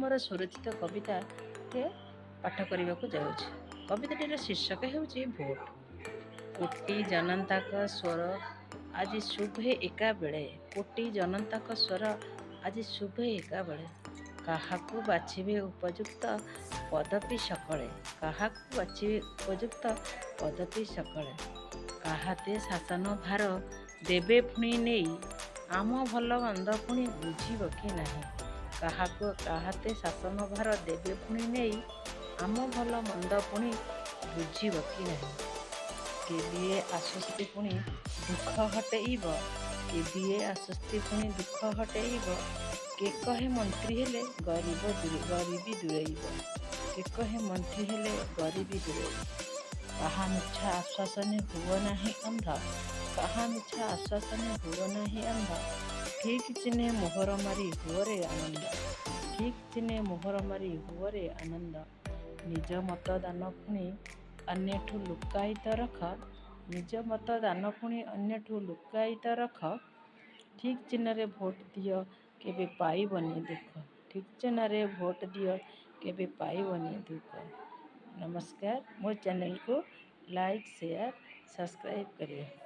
ମୋର ସୁରକ୍ଷିତ କବିତାଟେ ପାଠ କରିବାକୁ ଯାଉଛି। କବିତାଟିର ଶୀର୍ଷକ ହେଉଛି ଭୋଟ। କୋଟି ଜନତାଙ୍କ ସ୍ୱର ଆଜି ଶୁଭେ ଏକା ବେଳେ, କୋଟି ଜନତାଙ୍କ ସ୍ୱର ଆଜି ଶୁଭେ ଏକା ବେଳେ। କାହାକୁ ବାଛିବେ ଉପଯୁକ୍ତ ପଦବୀ ସକଳେ, କାହାକୁ ବାଛିବେ ଉପଯୁକ୍ତ ପଦବୀ ସକଳେ। କାହାତେ ଶାସନ ଭାର ଦେବେ ପୁଣି ନେଇ, ଆମ ଭଲ ମନ୍ଦ ପୁଣି ବୁଝିବ କି ନାହିଁ। କାହାତେ ଶାସନ ଭାର ଦେବେ ପୁଣି ନେଇ, ଆମ ଭଲ ମନ୍ଦ ପୁଣି ବୁଝିବ କି ନାହିଁ। କେବିଏ ଆଶ୍ୱସ୍ତି ପୁଣି ଦୁଃଖ ହଟେଇବ, କେବିଏ ଆଶ୍ୱସ୍ତି ପୁଣି ଦୁଃଖ ହଟେଇବ। କେ କହେ ମନ୍ତ୍ରୀ ହେଲେ ଗରିବୀ ଦୂରେଇବ, କେ କହେ ମନ୍ତ୍ରୀ ହେଲେ ଗରିବୀ ଦୂରେଇବ। କାହା ମିଛା ଆଶ୍ୱାସନେ ହୁଅ ନାହିଁ ଅନ୍ଧ, କାହା ମିଛା ଆଶ୍ୱାସନେ ହୁଅ ନାହିଁ ଅନ୍ଧ। ଠିକ୍ ଚିହ୍ନେ ମୋହର ମାରି ହୁଅରେ ଆନନ୍ଦ, ଠିକ୍ ଚିହ୍ନେ ମୋହର ମାରି ହୁଅରେ ଆନନ୍ଦ। ନିଜ ମତଦାନ ପୁଣି ଅନ୍ୟଠୁ ଲୁକାୟିତ ରଖ, ନିଜ ମତଦାନ ପୁଣି ଅନ୍ୟଠୁ ଲୁକାୟିତ ରଖ। ଠିକ୍ ଚିହ୍ନରେ ଭୋଟ ଦିଅ କେବେ ପାଇବନି ଦୁଃଖ, ଠିକ୍ ଚିହ୍ନରେ ଭୋଟ ଦିଅ କେବେ ପାଇବନି ଦୁଃଖ। ନମସ୍କାର। ମୋ ଚ୍ୟାନେଲକୁ ଲାଇକ୍, ସେୟାର, ସବସ୍କ୍ରାଇବ୍ କରିବେ।